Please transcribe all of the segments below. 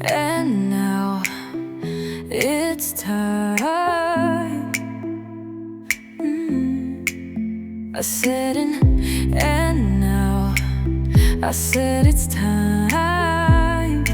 And now it's time. I said and now I said it's time.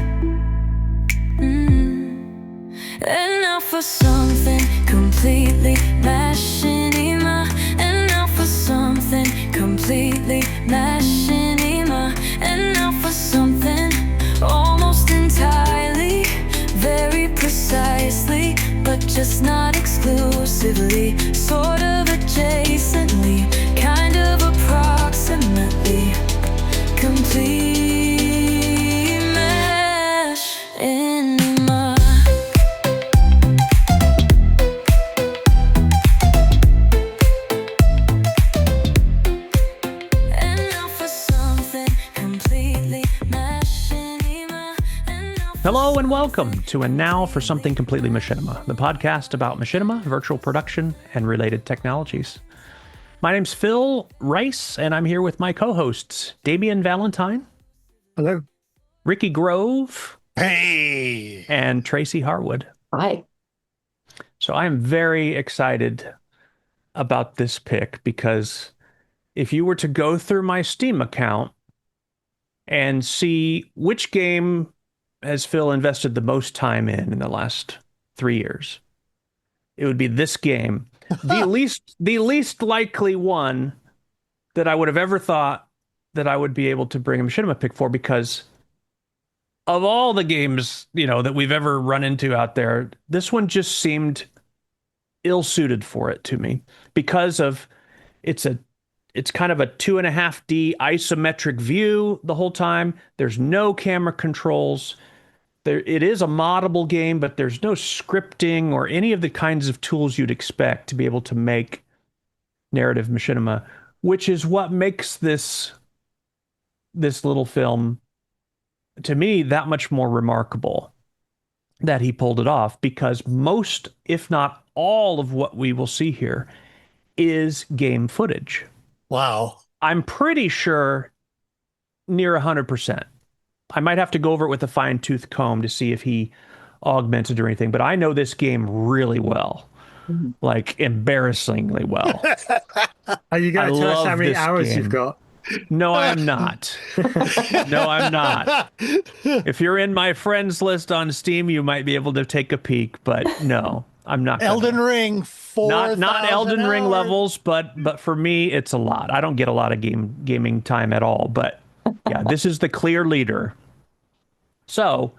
And now for something completely Machinima. And now for something completely Machinima. And now for something almost entirely, very precisely, but just not exclusively, sort of adjacently, kind of approximately, complete Machinima. Hello and welcome to And Now for Something Completely Machinima, the podcast about machinima, virtual production, and related technologies. My name's Phil Rice, and I'm here with my co-hosts, Damien Valentine. Hello. Ricky Grove. Hey. And Tracy Harwood. Hi. So I'm very excited about this pick because if you were to go through my Steam account and see which game has Phil invested the most time in the last 3 years, it would be this game. The least likely one that I would have ever thought that I would be able to bring a machinima pick for, because of all the games, that we've ever run into out there, this one just seemed ill-suited for it to me because of it's kind of a 2.5D isometric view the whole time. There's no camera controls. It is a moddable game, but there's no scripting or any of the kinds of tools you'd expect to be able to make narrative machinima, which is what makes this little film, to me, that much more remarkable that he pulled it off, because most, if not all, of what we will see here is game footage. Wow. I'm pretty sure near 100%. I might have to go over it with a fine-tooth comb to see if he augmented or anything, but I know this game really well, like embarrassingly well. Are you going to tell us how many hours you've got? No, I'm not. No, I'm not. If you're in my friends list on Steam, you might be able to take a peek, but no, I'm not. Elden Ring, 4,000 not Elden Ring hours. levels, but for me, it's a lot. I don't get a lot of gaming time at all, but yeah, this is the clear leader. So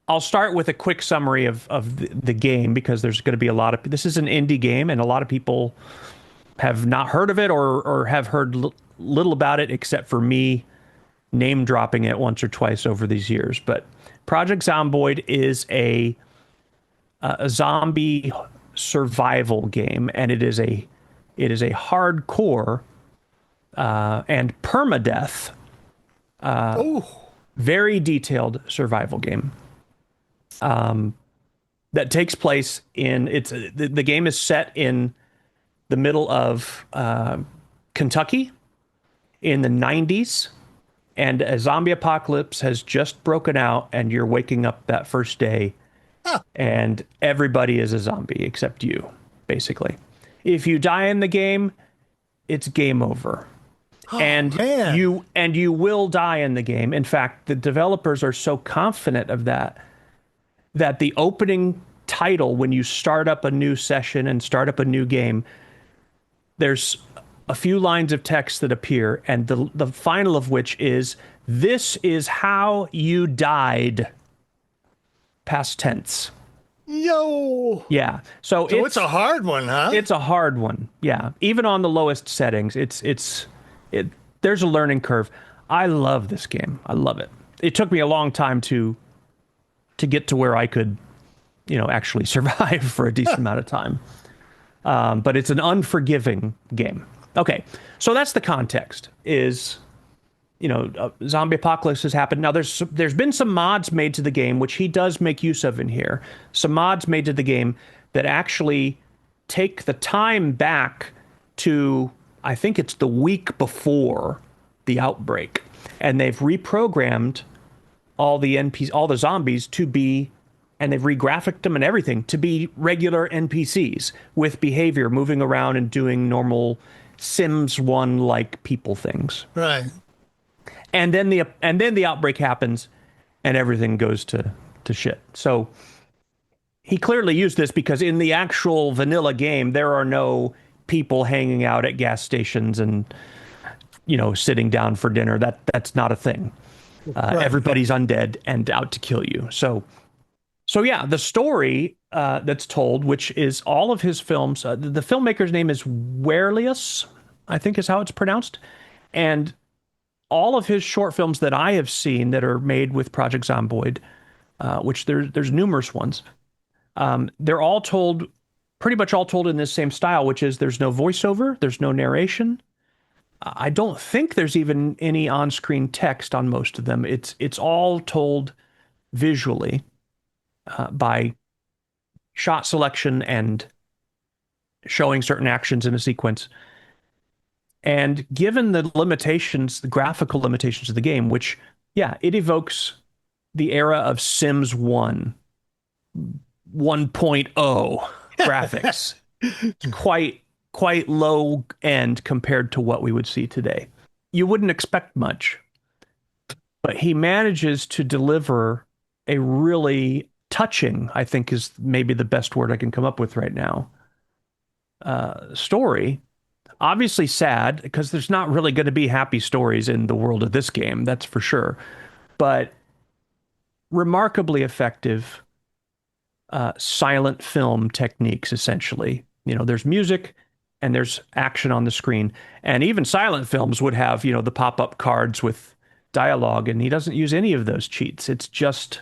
I'll start with a quick summary of the game, because there's going to be a lot of... This is an indie game, and a lot of people have not heard of it or have heard little about it, except for me name dropping it once or twice over these years. But Project Zomboid is a zombie survival game, and it is a hardcore and permadeath, very detailed survival game that takes place in... the game is set in the middle of Kentucky in the 90s, and a zombie apocalypse has just broken out, and you're waking up that first day, and everybody is a zombie except you, basically. If you die in the game, it's game over. And man. you will die in the game. In fact, the developers are so confident of that the opening title, when you start up a new session and start up a new game, there's a few lines of text that appear, and the final of which is, "This is how you died." Past tense. Yo. Yeah. So it's a hard one, huh? It's a hard one. Yeah. Even on the lowest settings, there's a learning curve. I love this game. I love it. It took me a long time to get to where I could, actually survive for a decent amount of time. But it's an unforgiving game. Okay. So that's the context, is, zombie apocalypse has happened. Now there's been some mods made to the game, which he does make use of in here. Some mods made to the game that actually take the time back to, I think it's the week before the outbreak, and they've reprogrammed all the zombies to be, and they've re-graphicked them and everything to be regular NPCs with behavior, moving around and doing normal Sims 1 like people things. Right. And then the outbreak happens and everything goes to shit. So he clearly used this because in the actual vanilla game there are no people hanging out at gas stations and sitting down for dinner. That's not a thing. Right. Everybody's undead and out to kill you. So yeah, the story that's told, which is all of his films, the filmmaker's name is Werlias, I think is how it's pronounced. And all of his short films that I have seen that are made with Project Zomboid, which there's numerous ones, they're all told, pretty much all told in this same style, which is there's no voiceover, there's no narration. I don't think there's even any on-screen text on most of them. It's all told visually by shot selection and showing certain actions in a sequence. And given the limitations, the graphical limitations of the game, which, yeah, it evokes the era of Sims 1, 1.0 graphics. Quite low end compared to what we would see today. You wouldn't expect much, but he manages to deliver a really touching, I think is maybe the best word I can come up with right now, story. Obviously sad, because there's not really going to be happy stories in the world of this game, that's for sure, but remarkably effective silent film techniques, essentially. There's music and there's action on the screen. And even silent films would have, the pop-up cards with dialogue, and he doesn't use any of those cheats. It's just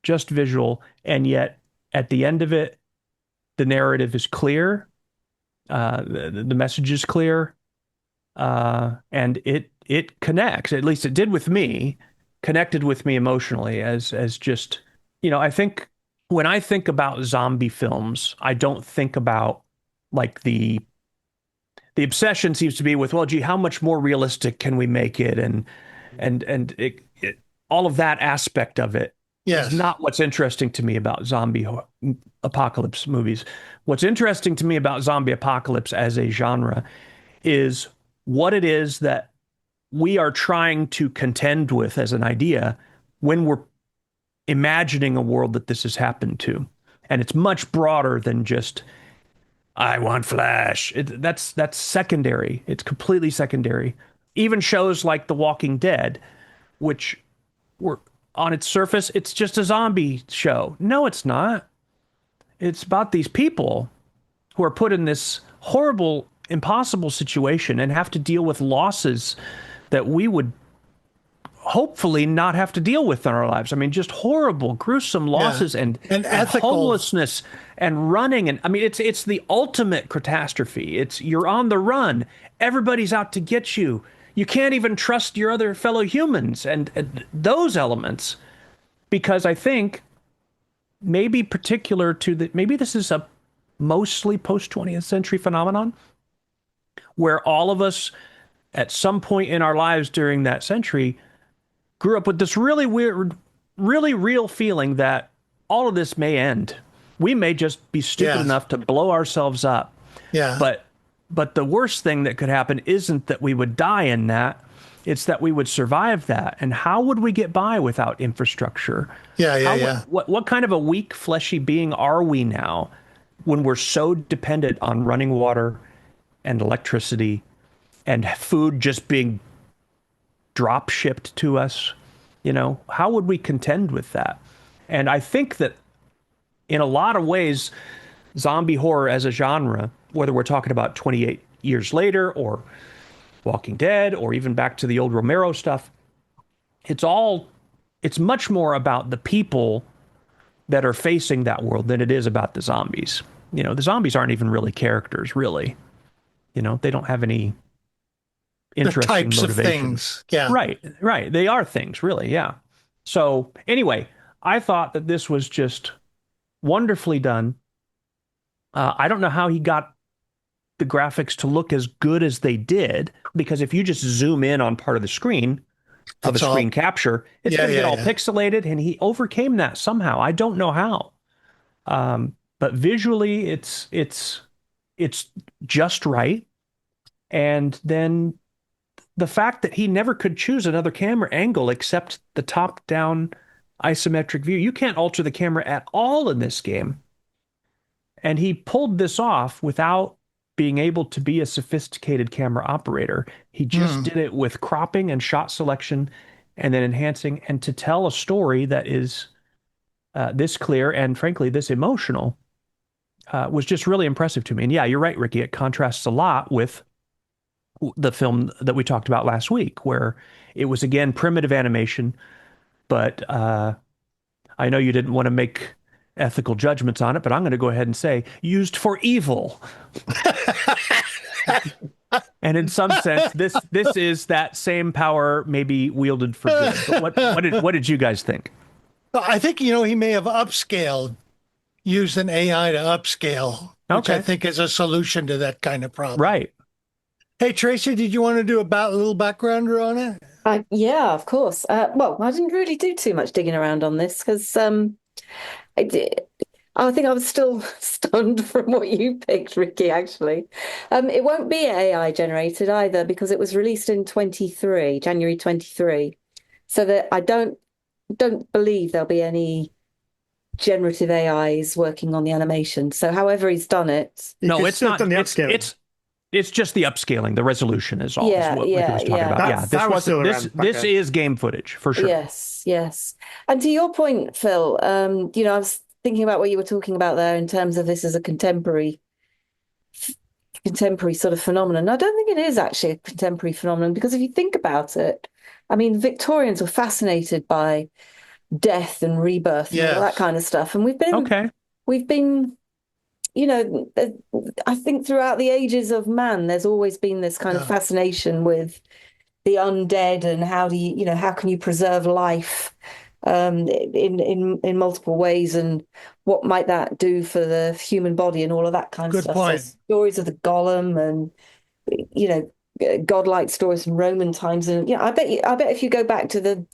visual, and yet at the end of it, the narrative is clear, the message is clear, and it connects. At least it did with me, connected with me emotionally as just, I think when I think about zombie films, I don't think about like the obsession seems to be with, well, gee, how much more realistic can we make it, and all of that aspect of it. Yes. Is not what's interesting to me about zombie apocalypse movies. What's interesting to me about zombie apocalypse as a genre is what it is that we are trying to contend with as an idea when we're imagining a world that this has happened to. And it's much broader than just, I want Flash. That's secondary. It's completely secondary. Even shows like The Walking Dead, which were on its surface, it's just a zombie show. No, it's not. It's about these people who are put in this horrible, impossible situation and have to deal with losses that we would hopefully not have to deal with in our lives. I mean, just horrible, gruesome losses and homelessness and running. And I mean, it's the ultimate catastrophe. You're on the run. Everybody's out to get you. You can't even trust your other fellow humans and those elements, because I think maybe particular to maybe this is a mostly post-20th century phenomenon where all of us at some point in our lives during that century grew up with this really weird, really real feeling that all of this may end. We may just be stupid enough to blow ourselves up. Yeah. But the worst thing that could happen isn't that we would die in that. It's that we would survive that. And how would we get by without infrastructure? What kind of a weak, fleshy being are we now when we're so dependent on running water and electricity and food just being drop shipped to us? How would we contend with that? And I think that in a lot of ways, zombie horror as a genre, whether we're talking about 28 years later or Walking Dead or even back to the old Romero stuff, it's much more about the people that are facing that world than it is about the zombies. The zombies aren't even really characters, really. They don't have any interesting types motivations. Of things. Yeah. Right. They are things, really. Yeah. So anyway, I thought that this was just wonderfully done. I don't know how he got the graphics to look as good as they did, because if you just zoom in on part of the screen, of a screen capture, it's going to get all pixelated, and he overcame that somehow. I don't know how. But visually, it's just right. And then the fact that he never could choose another camera angle except the top-down isometric view. You can't alter the camera at all in this game. And he pulled this off without being able to be a sophisticated camera operator. He just did it with cropping and shot selection and then enhancing. And to tell a story that is this clear and, frankly, this emotional was just really impressive to me. And yeah, you're right, Ricky. It contrasts a lot with the film that we talked about last week, where it was, again, primitive animation, but I know you didn't want to make ethical judgments on it, but I'm going to go ahead and say used for evil. And in some sense, this is that same power, maybe wielded for good. But what did you guys think? I think, he may have upscaled, used an AI to upscale, which I think is a solution to that kind of problem. Right. Hey, Tracy, did you want to do a little background on it? Yeah, of course. Well, I didn't really do too much digging around on this because I think I was still stunned from what you picked, Ricky, actually. It won't be AI generated either because it was released in January 23. So that I don't believe there'll be any generative AIs working on the animation. So however he's done it. No, it's not. It's just the upscaling. The resolution is all. Is what Ricky was talking about. This is game footage for sure. Yes. And to your point, Phil, I was thinking about what you were talking about there in terms of this as a contemporary sort of phenomenon. I don't think it is actually a contemporary phenomenon because if you think about it, I mean, Victorians were fascinated by death and rebirth and all that kind of stuff, and we've been. I think throughout the ages of man, there's always been this kind of fascination with the undead and how can you preserve life in multiple ways and what might that do for the human body and all of that kind of stuff. Point. So stories of the golem and godlike stories from Roman times, and I bet if you go back to the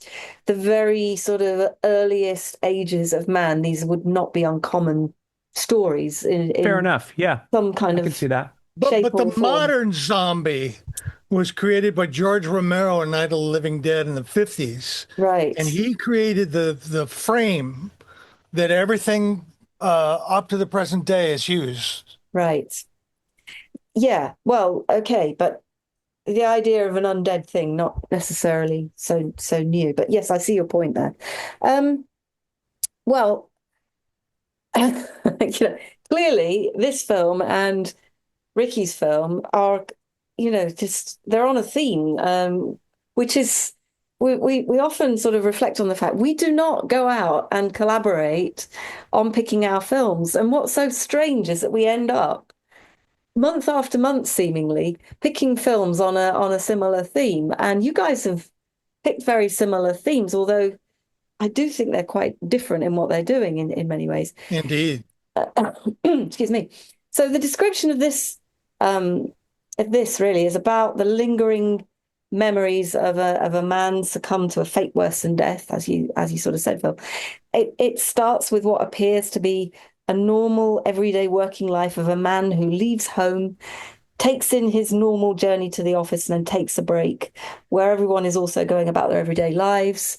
very sort of earliest ages of man, these would not be uncommon stories in fair enough, yeah, some kind I can see that. But the modern zombie was created by George Romero in Night of the Living Dead in the 50s, right? And he created the frame that everything up to the present day is used. Right. Yeah. Well, okay, but the idea of an undead thing not necessarily so new. But yes, I see your point there. Well. Clearly this film and Ricky's film are, they're on a theme, which is we often sort of reflect on the fact we do not go out and collaborate on picking our films. And what's so strange is that we end up month after month, seemingly picking films on a similar theme. And you guys have picked very similar themes, although I do think they're quite different in what they're doing in many ways. Indeed. Excuse me. So the description of this really is about the lingering memories of a man succumbed to a fate worse than death, as you sort of said, Phil. It starts with what appears to be a normal, everyday working life of a man who leaves home, takes in his normal journey to the office, and then takes a break, where everyone is also going about their everyday lives.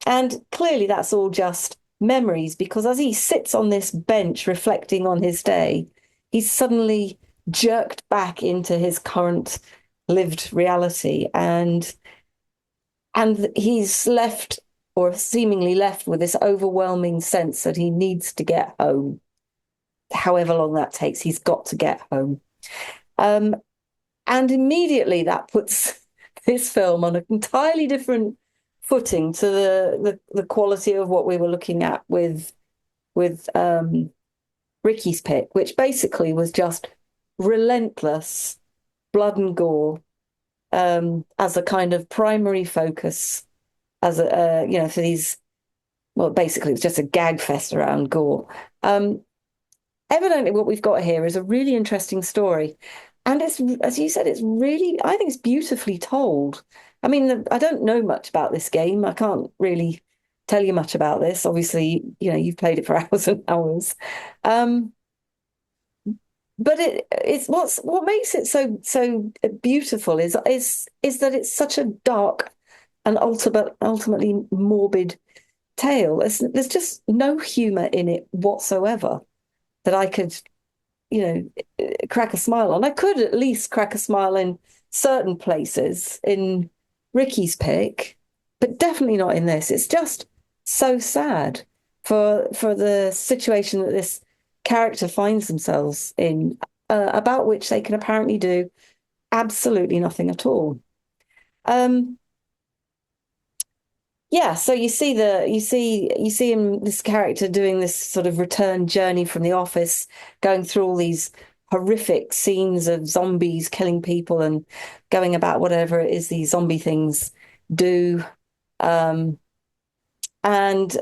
And clearly that's all just memories, because as he sits on this bench reflecting on his day, he's suddenly jerked back into his current lived reality, and he's left, or seemingly left, with this overwhelming sense that he needs to get home. However long that takes, he's got to get home. And immediately that puts this film on an entirely different footing to the quality of what we were looking at with Ricky's pick, which basically was just relentless blood and gore as a kind of primary focus, as a for these. Well, basically, it's just a gag fest around gore. Evidently, what we've got here is a really interesting story, and it's, as you said, it's really, I think it's beautifully told. I mean, I don't know much about this game. I can't really tell you much about this. Obviously, you've played it for hours and hours. Um, but it's what makes it so beautiful is that it's such a dark and ultimately morbid tale. There's just no humor in it whatsoever that I could, crack a smile on. I could at least crack a smile in certain places in Ricky's pick, but definitely not in this. It's just so sad for the situation that this character finds themselves in, about which they can apparently do absolutely nothing at all. Yeah, so you see him, this character, doing this sort of return journey from the office, going through all these horrific scenes of zombies killing people and going about whatever it is these zombie things do. Um, and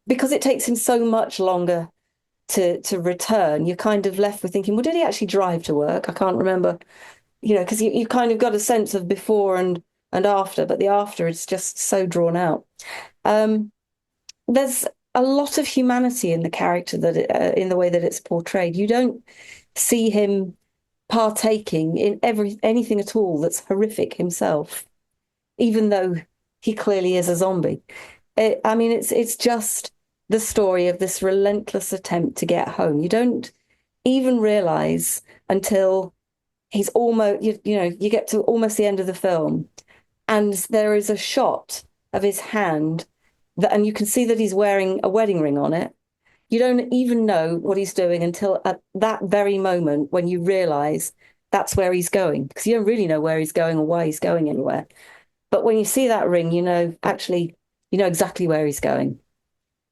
because it takes him so much longer to return, you're kind of left with thinking, well, did he actually drive to work? I can't remember, because you kind of got a sense of before and after, but the after is just so drawn out. There's a lot of humanity in the character in the way that it's portrayed. You don't see him partaking in anything at all that's horrific himself, even though he clearly is a zombie. I mean, it's just the story of this relentless attempt to get home. You don't even realize until he's almost, you get to almost the end of the film, and there is a shot of his hand and you can see that he's wearing a wedding ring on it. You don't even know what he's doing until at that very moment when you realize that's where he's going, because you don't really know where he's going or why he's going anywhere. But when you see that ring, you know exactly where he's going.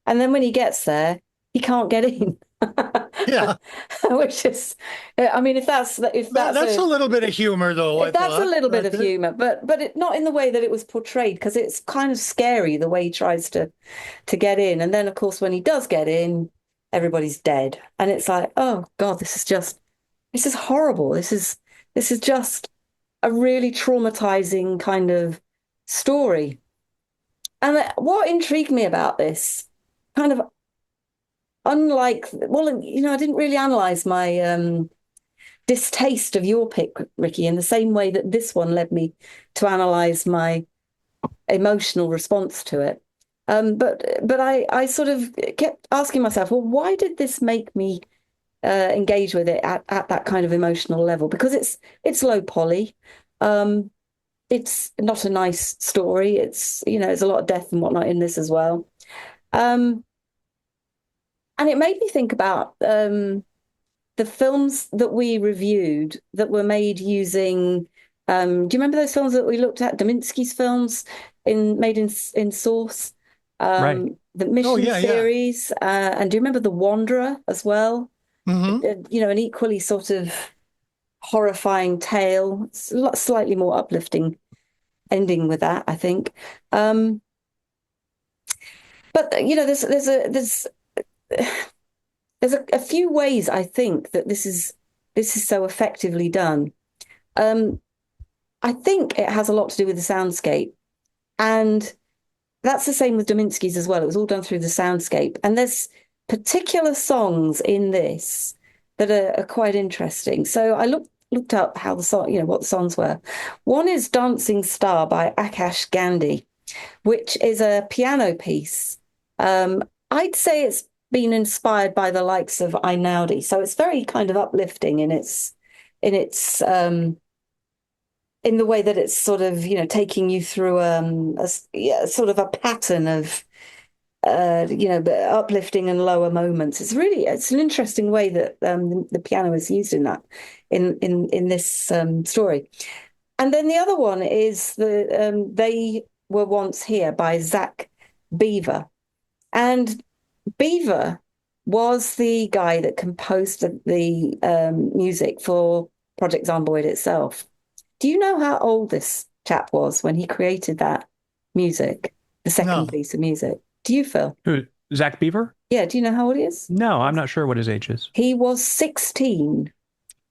And then when he gets there, he can't get in. Yeah. Which is, I mean, if that's a little bit of humor, though. That's a little bit of humor, but not in the way that it was portrayed, because it's kind of scary the way he tries to get in. And then, of course, when he does get in, everybody's dead, and it's like, oh God, this is horrible. This is just a really traumatizing kind of story. And what intrigued me about this, kind of unlike, well, I didn't really analyze my distaste of your pick, Ricky, in the same way that this one led me to analyze my emotional response to it. But I sort of kept asking myself, well, why did this make me engage with it at that kind of emotional level? Because it's low poly. It's not a nice story. It's, there's a lot of death and whatnot in this as well. And it made me think about the films that we reviewed that were made using. Do you remember those films that we looked at? Dominski's films made in Source, right? The Mission series, and do you remember The Wanderer as well? Mm-hmm. An equally sort of horrifying tale. It's a lot slightly more uplifting ending with that, I think. But there's a few ways I think that this is so effectively done. I think it has a lot to do with the soundscape, and that's the same with Dominski's as well. It was all done through the soundscape, and there's particular songs in this that are quite interesting. So I looked up how the song, what the songs were. One is Dancing Star by Akash Gandhi, which is a piano piece. I'd say it's been inspired by the likes of Einaudi. So it's very kind of uplifting in its in the way that it's sort of, taking you through sort of a pattern of uplifting and lower moments. It's an interesting way that the piano is used in that in this story. And then the other one is They Were Once Here by Zach Beever. And Beaver was the guy that composed the music for Project Zomboid itself. Do you know how old this chap was when he created that music, the second piece of music? Do you, Phil? Who, Zach Beever? Yeah, do you know how old he is? No, I'm not sure what his age is. He was 16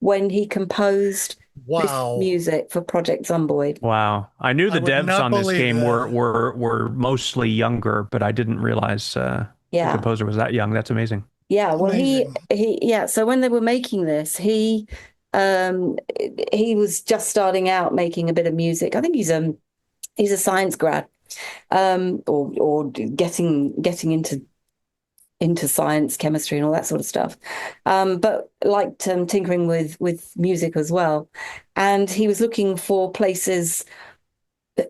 when he composed this Wow. music for Project Zomboid. Wow. I knew I the would devs not on this believe game that. were mostly younger, but I didn't realize the Yeah. composer was that young. That's amazing. Yeah, It's well, amazing. yeah. So when they were making this, um, he was just starting out making a bit of music. I think he's a science grad, or getting into science, chemistry, and all that sort of stuff. But liked tinkering with music as well, and he was looking for places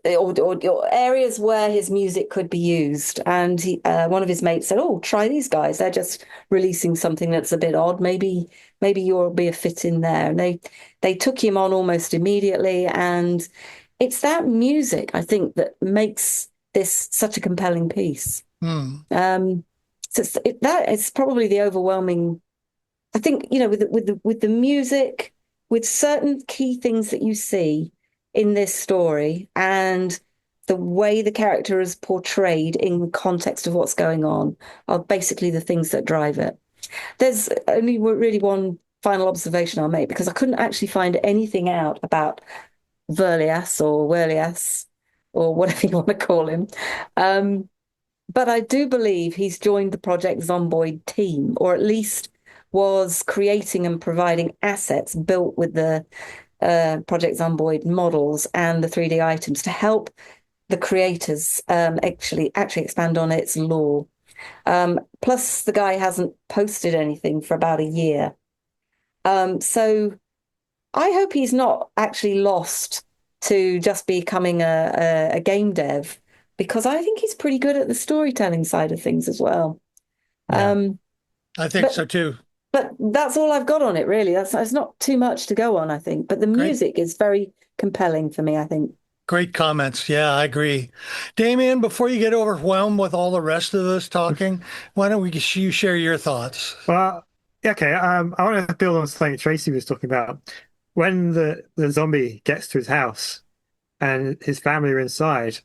or areas where his music could be used. And one of his mates said, "Oh, try these guys. They're just releasing something that's a bit odd. Maybe you'll be a fit in there." And they took him on almost immediately. And it's that music, I think, that makes this such a compelling piece. Hmm. So that is probably the overwhelming. I think, with the music, with certain key things that you see in this story and the way the character is portrayed in the context of what's going on are basically the things that drive it. There's only really one final observation I'll make because I couldn't actually find anything out about Werlias or whatever you want to call him. Um, but I do believe he's joined the Project Zomboid team, or at least was creating and providing assets built with the Project Zomboid models and the 3D items to help the creators actually expand on its lore. Plus, the guy hasn't posted anything for about a year. So I hope he's not actually lost to just becoming a game dev because I think he's pretty good at the storytelling side of things as well. Yeah. I think But so too. but that's all I've got on it, really. That's not too much to go on, I think. But the Great. music is very compelling for me, I think. Great comments. Yeah, I agree. Damien, before you get overwhelmed with all the rest of us talking, why don't you share your thoughts? Well, okay. I want to build on something Tracy was talking about. When the zombie gets to his house and his family are inside,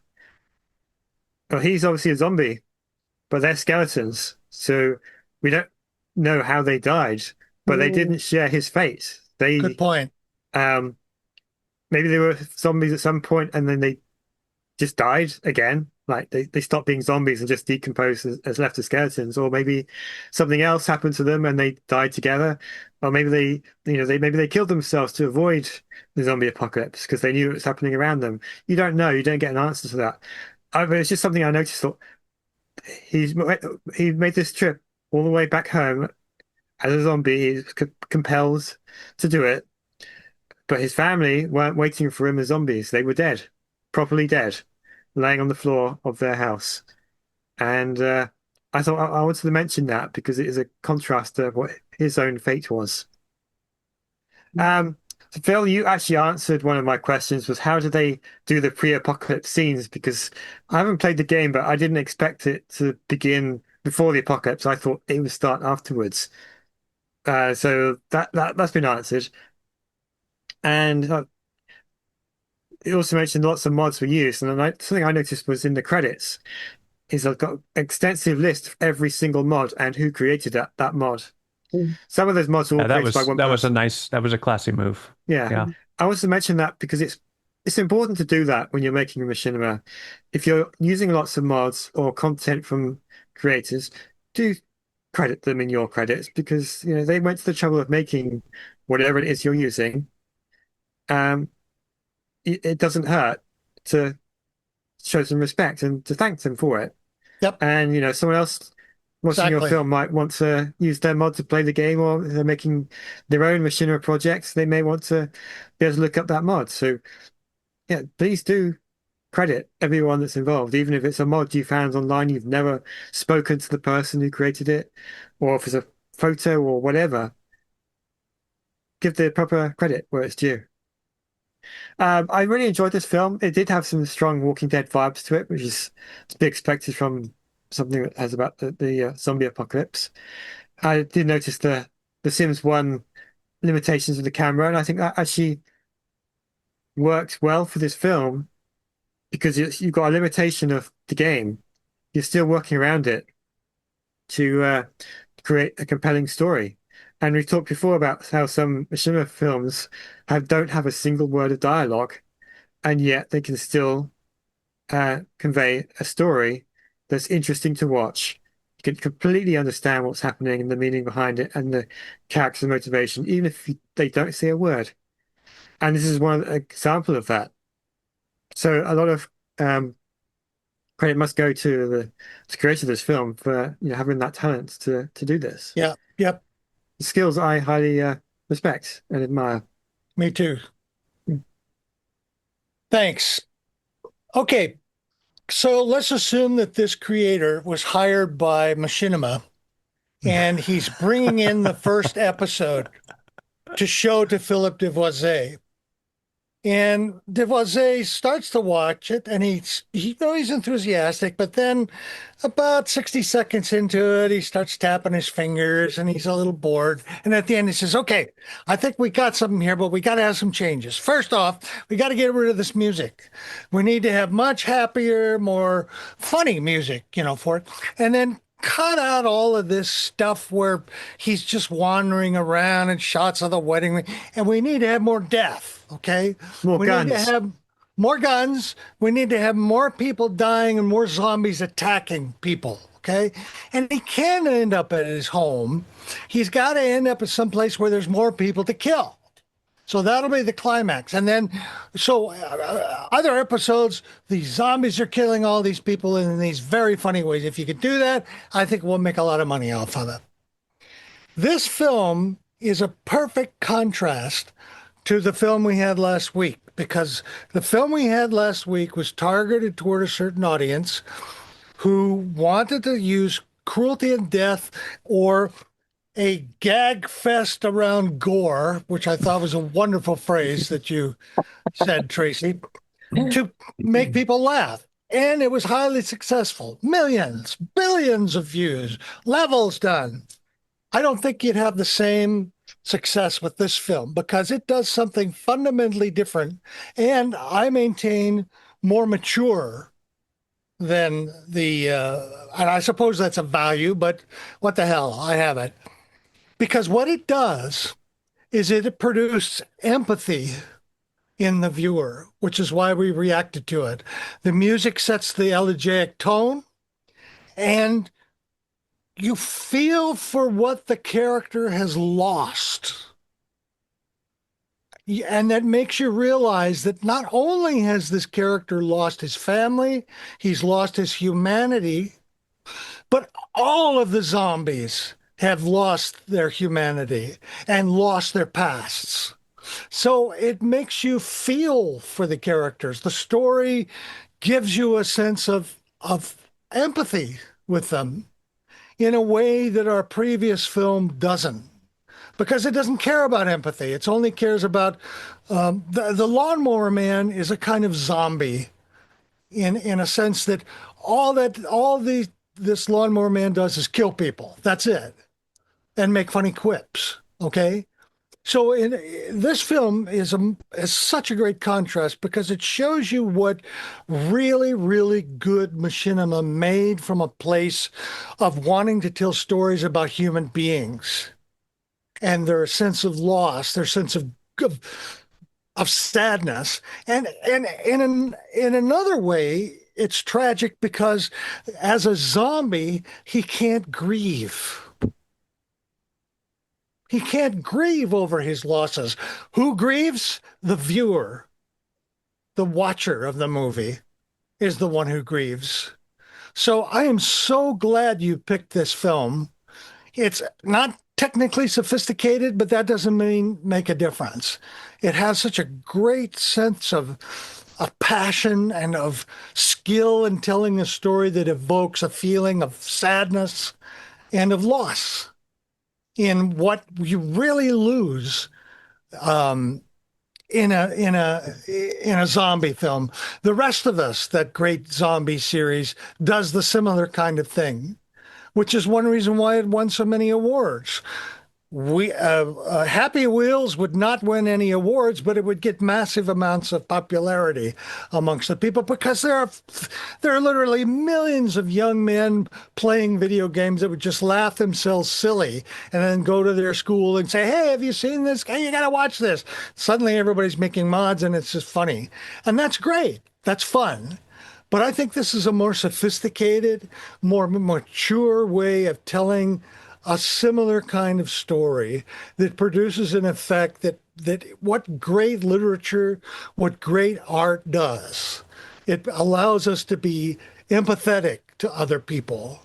well, he's obviously a zombie, but they're skeletons. So we don't know how they died, but they Mm. didn't share his fate. Good point. Um, Maybe they were zombies at some point and then they just died again. Like they stopped being zombies and just decomposed as left as skeletons, or maybe something else happened to them and they died together, or maybe maybe they killed themselves to avoid the zombie apocalypse because they knew it was happening around them. You don't know. You don't get an answer to that. But it's just something I noticed. Thought he's he made this trip all the way back home as a zombie. He's compelled to do it, but his family weren't waiting for him as zombies. They were dead, properly dead, laying on the floor of their house. And I thought I wanted to mention that because it is a contrast to what his own fate was. Um, so Phil, you actually answered one of my questions was how do they do the pre-apocalypse scenes? Because I haven't played the game, but I didn't expect it to begin before the apocalypse. I thought it would start afterwards. So that's been answered. And it also mentioned lots of mods were used, and something I noticed was in the credits is I've got an extensive list of every single mod and who created that mod. Mm. Some of those mods were all Yeah, created by one person. that was a classy move. Yeah, Yeah. I wanted to mention that because it's important to do that when you're making a machinima. If you're using lots of mods or content from creators, do credit them in your credits because they went to the trouble of making whatever it is you're using. Um, it doesn't hurt to show some respect and to thank them for it. Yep, And someone else watching your exactly. film might want to use their mod to play the game, or if they're making their own machinima projects, they may want to be able to look up that mod. So yeah, please do credit everyone that's involved, even if it's a mod you found online, you've never spoken to the person who created it, or if it's a photo or whatever, give the proper credit where it's due. I really enjoyed this film. It did have some strong Walking Dead vibes to it, which is to be expected from something that has about the zombie apocalypse. I did notice the Sims 1 limitations of the camera, and I think that actually works well for this film because you've got a limitation of the game. You're still working around it to create a compelling story. And we talked before about how some Machinima films don't have a single word of dialogue, and yet they can still convey a story that's interesting to watch. You can completely understand what's happening and the meaning behind it and the character's motivation, even if they don't say a word. And this is one example of that. So a lot of credit must go to the creator of this film for having that talent to do this. Yeah. Yep. Skills I highly respect and admire. Me too. Thanks. Okay. So let's assume that this creator was hired by Machinima and he's bringing in the first episode to show to Philip Devoise. And Devoise starts to watch it, and he's enthusiastic, but then about 60 seconds into it, he starts tapping his fingers, and he's a little bored. And at the end, he says, "Okay, I think we got something here, but we got to have some changes. First off, we got to get rid of this music. We need to have much happier, more funny music, for it. And then cut out all of this stuff where he's just wandering around and shots of the wedding ring. And we need to have more death, okay? More guns. Need to have more guns. We need to have more people dying and more zombies attacking people, okay? And he can't end up at his home. He's got to end up at some place where there's more people to kill. So that'll be the climax. And then, other episodes, these zombies are killing all these people in these very funny ways. If you could do that, I think we'll make a lot of money off of it. This film is a perfect contrast to the film we had last week, because the film we had last week was targeted toward a certain audience who wanted to use cruelty and death or a gag fest around gore, which I thought was a wonderful phrase that you said, Tracy, to make people laugh. And it was highly successful. Millions, billions of views, levels done. I don't think you'd have the same success with this film because it does something fundamentally different. And I maintain more mature than and I suppose that's a value, but what the hell, I have it. Because what it does is it produces empathy in the viewer, which is why we reacted to it. The music sets the elegiac tone, and you feel for what the character has lost. And that makes you realize that not only has this character lost his family, he's lost his humanity, but all of the zombies have lost their humanity and lost their pasts. So it makes you feel for the characters. The story gives you a sense of empathy with them in a way that our previous film doesn't, because it doesn't care about empathy. It only cares about the Lawnmower Man is a kind of zombie in a sense that this Lawnmower Man does is kill people. That's it. And make funny quips, okay? So this film is such a great contrast because it shows you what really, really good machinima made from a place of wanting to tell stories about human beings and their sense of loss, their sense of sadness. And in another way, it's tragic because as a zombie, he can't grieve. He can't grieve over his losses. Who grieves? The viewer. The watcher of the movie is the one who grieves. So I am so glad you picked this film. It's not technically sophisticated, but that doesn't make a difference. It has such a great sense of passion and of skill in telling a story that evokes a feeling of sadness and of loss in what you really lose in a zombie film. The Rest of Us, that great zombie series, does the similar kind of thing, which is one reason why it won so many awards. Happy Wheels would not win any awards, but it would get massive amounts of popularity amongst the people because there are literally millions of young men playing video games that would just laugh themselves silly and then go to their school and say, "Hey, have you seen this? Hey, you got to watch this." Suddenly everybody's making mods and it's just funny. And that's great. That's fun. But I think this is a more sophisticated, more mature way of telling a similar kind of story that produces an effect that what great literature, what great art does. It allows us to be empathetic to other people.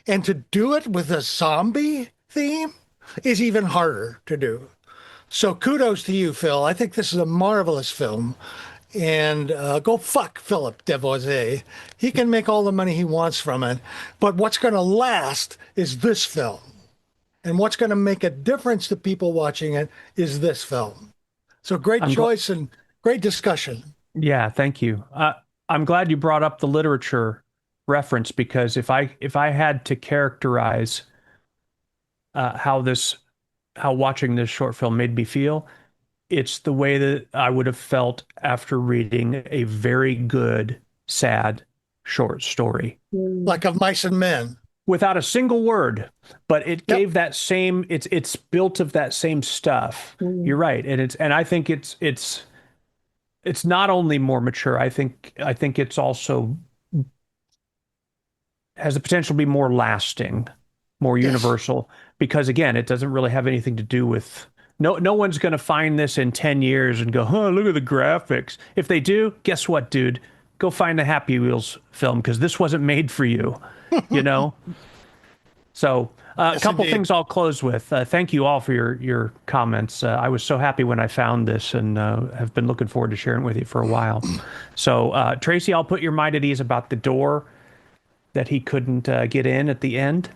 And to do it with a zombie theme is even harder to do. So kudos to you, Phil. I think this is a marvelous film. And go fuck Philip Devoise. He can make all the money he wants from it. But what's going to last is this film. And what's going to make a difference to people watching it is this film. So great choice and great discussion. Yeah, thank you. I'm glad you brought up the literature reference because if I had to characterize how watching this short film made me feel, it's the way that I would have felt after reading a very good, sad short story. Like Of Mice and Men. Without a single word, but it gave that same, it's built of that same stuff. You're right. And I think it's not only more mature, I think it's also has the potential to be more lasting, more universal, because again, it doesn't really have anything to do with no one's going to find this in 10 years and go, "Oh, look at the graphics." If they do, guess what, dude? Go find the Happy Wheels film because this wasn't made for you, you know? So a couple things I'll close with. Thank you all for your comments. I was so happy when I found this and have been looking forward to sharing it with you for a while. So Tracy, I'll put your mind at ease about the door that he couldn't get in at the end.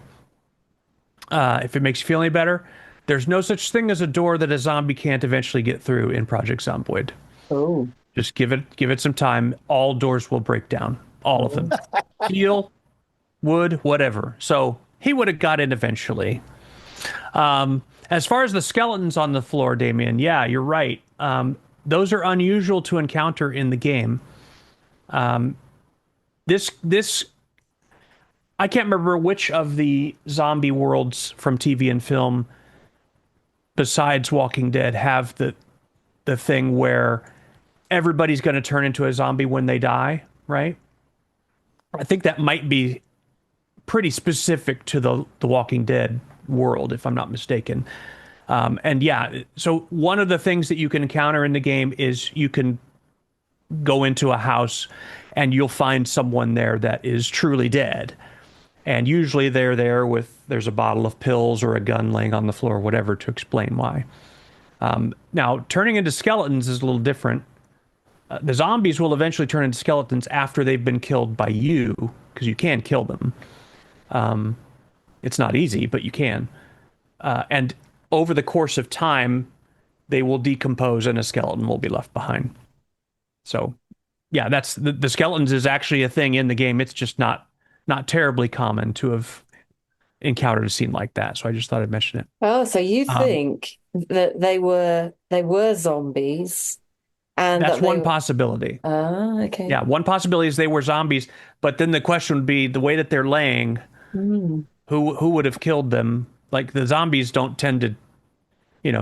If it makes you feel any better, there's no such thing as a door that a zombie can't eventually get through in Project Zomboid. Oh. Just give it some time. All doors will break down. All of them. Steel, wood, whatever. So he would have got in eventually. As far as the skeletons on the floor, Damien, yeah, you're right. Those are unusual to encounter in the game. This I can't remember which of the zombie worlds from TV and film besides Walking Dead have the thing where everybody's going to turn into a zombie when they die, right? I think that might be pretty specific to the Walking Dead world, if I'm not mistaken. And yeah, so one of the things that you can encounter in the game is you can go into a house and you'll find someone there that is truly dead. And usually they're there there's a bottle of pills or a gun laying on the floor or whatever to explain why. Now, turning into skeletons is a little different. The zombies will eventually turn into skeletons after they've been killed by you, because you can kill them. It's not easy, but you can. And over the course of time, they will decompose and a skeleton will be left behind. So, yeah, that's the skeletons is actually a thing in the game. It's just not terribly common to have encountered a scene like that. So I just thought I'd mention it. Oh, so you think that they were zombies, and that's one possibility. Oh, okay. Yeah, one possibility is they were zombies, but then the question would be the way that they're laying. Who would have killed them? Like the zombies don't tend to,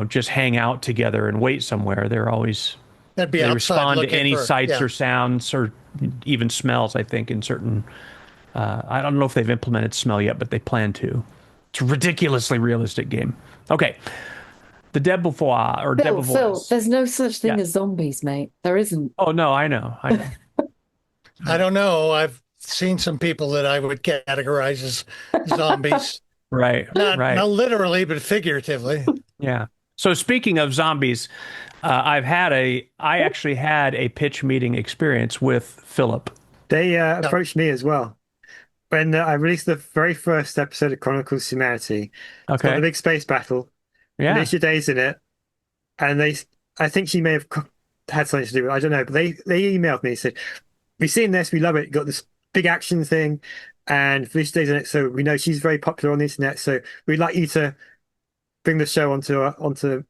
just hang out together and wait somewhere. They're always they respond to any sights or sounds or even smells. I think in certain. I don't know if they've implemented smell yet, but they plan to. It's a ridiculously realistic game. Okay. The Debevoise or Debevoise. Phil, there's no such thing as zombies, mate. There isn't. Oh, no, I know. I don't know. I've seen some people that I would categorize as zombies. Right. Not literally, but figuratively. Yeah. So speaking of zombies, I actually had a pitch meeting experience with Philip. They approached me as well. When I released the very first episode of Chronicles of Humanity, it's got the big space battle. Yeah. Alicia Day's in it. And I think she may have had something to do with it. I don't know. But they emailed me and said, "We've seen this. We love it. Got this big action thing. And Alicia Day's in it. So we know she's very popular on the internet. So we'd like you to bring the show onto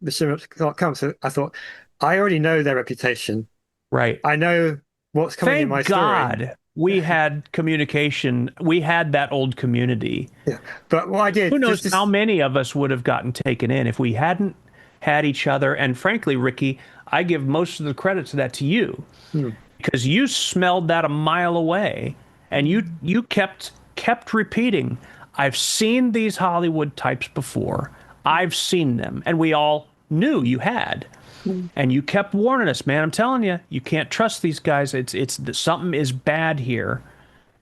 Machinima.com. So I thought, I already know their reputation. Right. I know what's coming in my Thank story. God we had communication. We had that old community. Yeah, but what I did, Who knows just how many of us would have gotten taken in if we hadn't had each other. And frankly, Ricky, I give most of the credit to that to you because you smelled that a mile away and you kept repeating, I've seen these Hollywood types before. I've seen them. And we all knew you had. And you kept warning us, man. I'm telling you, you can't trust these guys. It's something is bad here.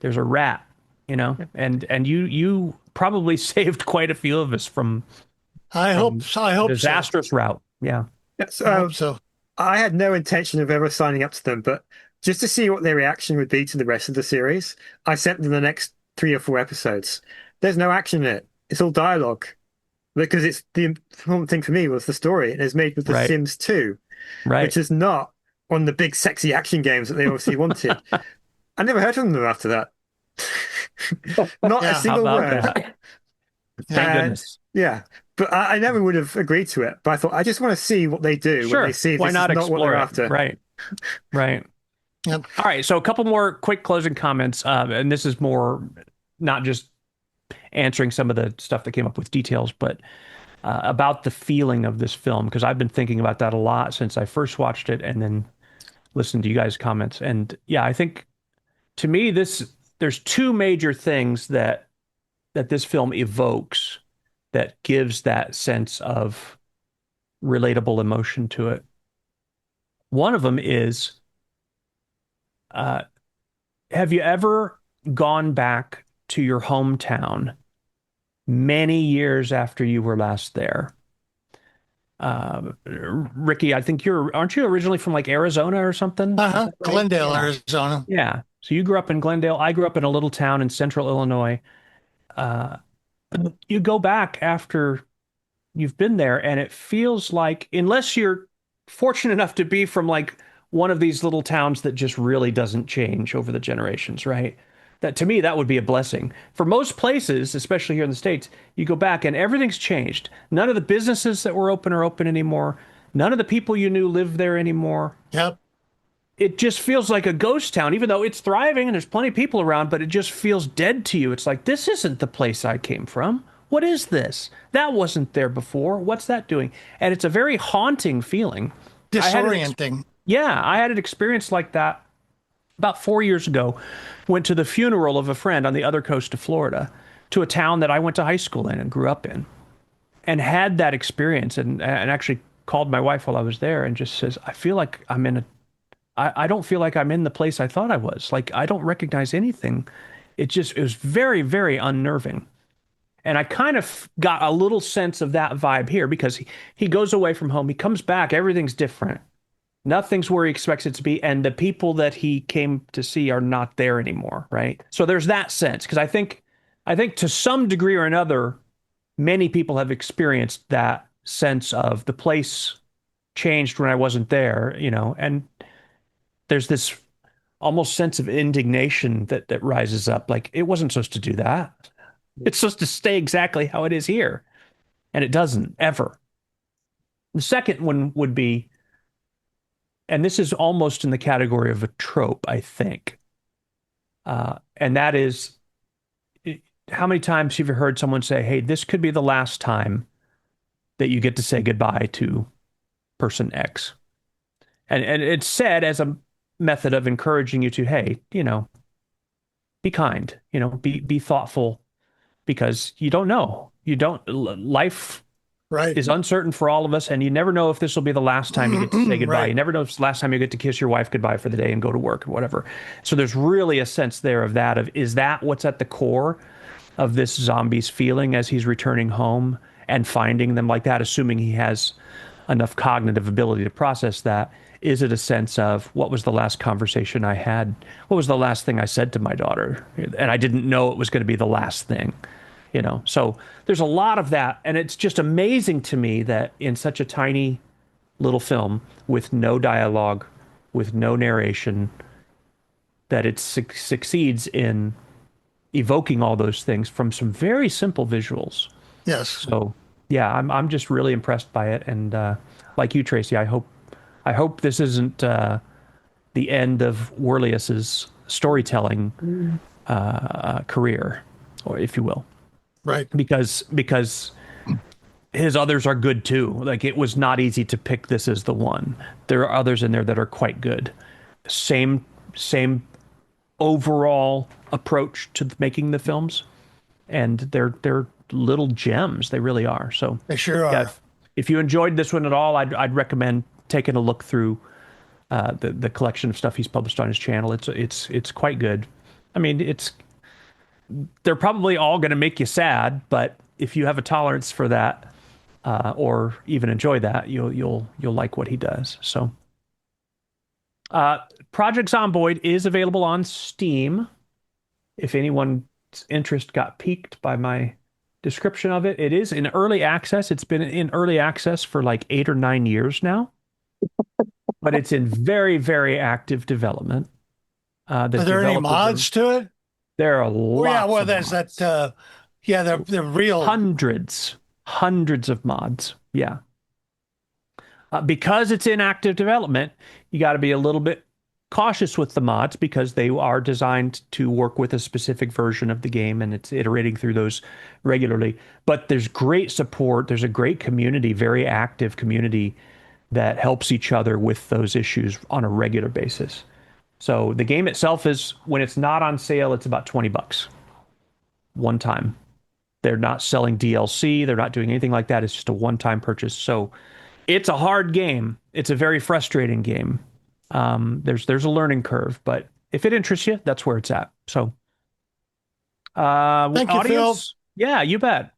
There's a rat, you know. And you probably saved quite a few of us from I hope disastrous route. Yeah. so, I hope so. I had no intention of ever signing up to them, but just to see what their reaction would be to the rest of the series, I sent them the next 3 or 4 episodes. There's no action in it. It's all dialogue. Because it's the important thing for me was the story. And it's made with The Sims 2, which is not one of the big sexy action games that they obviously wanted. I never heard from them after that. Not a single word. Thank goodness. Yeah. But I never would have agreed to it. But I thought, I just want to see what they do when they see Why this not is not what they're explore it? after. Right. Right. Yep. All right. So a couple more quick closing comments. And this is more not just answering some of the stuff that came up with details, but about the feeling of this film, because I've been thinking about that a lot since I first watched it and then listened to you guys' comments. And yeah, I think to me, there's 2 major things that this film evokes that gives that sense of relatable emotion to it. One of them is, have you ever gone back to your hometown many years after you were last there? Ricky, I think aren't you originally from like Arizona or something? Right? Glendale, yeah. Arizona. Yeah. So you grew up in Glendale. I grew up in a little town in central Illinois. You go back after you've been there, and it feels like, unless you're fortunate enough to be from like one of these little towns that just really doesn't change over the generations, right? That to me, that would be a blessing. For most places, especially here in the States, you go back and everything's changed. None of the businesses that were open are open anymore. None of the people you knew live there anymore. Yep. It just feels like a ghost town, even though it's thriving and there's plenty of people around, but it just feels dead to you. It's like, this isn't the place I came from. What is this? That wasn't there before. What's that doing? And it's a very haunting feeling. Disorienting. I had an experience like that about 4 years ago. Went to the funeral of a friend on the other coast of Florida, to a town that I went to high school in and grew up in, and had that experience and actually called my wife while I was there and just says, I feel like I don't feel like I'm in the place I thought I was. Like, I don't recognize anything. It was very, very unnerving. And I kind of got a little sense of that vibe here, because he goes away from home, he comes back, everything's different. Nothing's where he expects it to be, and the people that he came to see are not there anymore, right? So there's that sense, because I think to some degree or another, many people have experienced that sense of the place changed when I wasn't there, you know, and there's this almost sense of indignation that rises up, like, it wasn't supposed to do that. It's supposed to stay exactly how it is here, and it doesn't ever. The second one would be, and this is almost in the category of a trope, I think. And that is, how many times have you heard someone say, hey, this could be the last time that you get to say goodbye to person X? And it's said as a method of encouraging you to, hey, you know, be kind, you know, be thoughtful, because you don't know. Life is uncertain for all of us, and you never know if this will be the last time you get to say goodbye. You never know if it's the last time you get to kiss your wife goodbye for the day and go to work or whatever. So there's really a sense there of that, is that what's at the core of this zombie's feeling as he's returning home and finding them like that, assuming he has enough cognitive ability to process that? Is it a sense of, what was the last conversation I had? What was the last thing I said to my daughter? And I didn't know it was going to be the last thing. You know, so there's a lot of that. And it's just amazing to me that in such a tiny little film with no dialogue, with no narration, that it succeeds in evoking all those things from some very simple visuals. Yes. So yeah, I'm just really impressed by it, and like you, Tracy, I hope this isn't the end of Werlias's storytelling Mm. career, or if you will, Right. because his others are good too. Like it was not easy to pick this as the one. There are others in there that are quite good. Same overall approach to making the films, and they're little gems. They really are. So They sure yeah, are. if you enjoyed this one at all, I'd recommend taking a look through the collection of stuff he's published on his channel. It's quite good. I mean, they're probably all going to make you sad, but if you have a tolerance for that, or even enjoy that, you'll like what he does. So, Project Zomboid is available on Steam. If anyone's interest got piqued by my description of it, it is in early access. It's been in early access for like 8 or 9 years now, but it's in very, very active development. Are there any mods to it? There are Oh yeah, lots well of there's mods. that yeah, they're real. Hundreds of mods. Yeah. Because it's in active development, you got to be a little bit cautious with the mods because they are designed to work with a specific version of the game and it's iterating through those regularly. But there's great support. There's a great community, very active community that helps each other with those issues on a regular basis. So the game itself is, when it's not on sale, it's about $20 one time. They're not selling DLC. They're not doing anything like that. It's just a one-time purchase. So it's a hard game. It's a very frustrating game. There's a learning curve, but if it interests you, that's where it's at. So, Thank you, Phil. audience, yeah, you bet.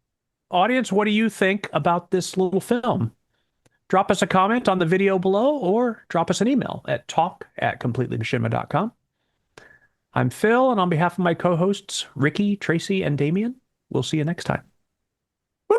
Audience, what do you think about this little film? Drop us a comment on the video below or drop us an email at talk@completelymachinima.com. I'm Phil, and on behalf of my co-hosts, Ricky, Tracy, and Damien, we'll see you next time. Woo!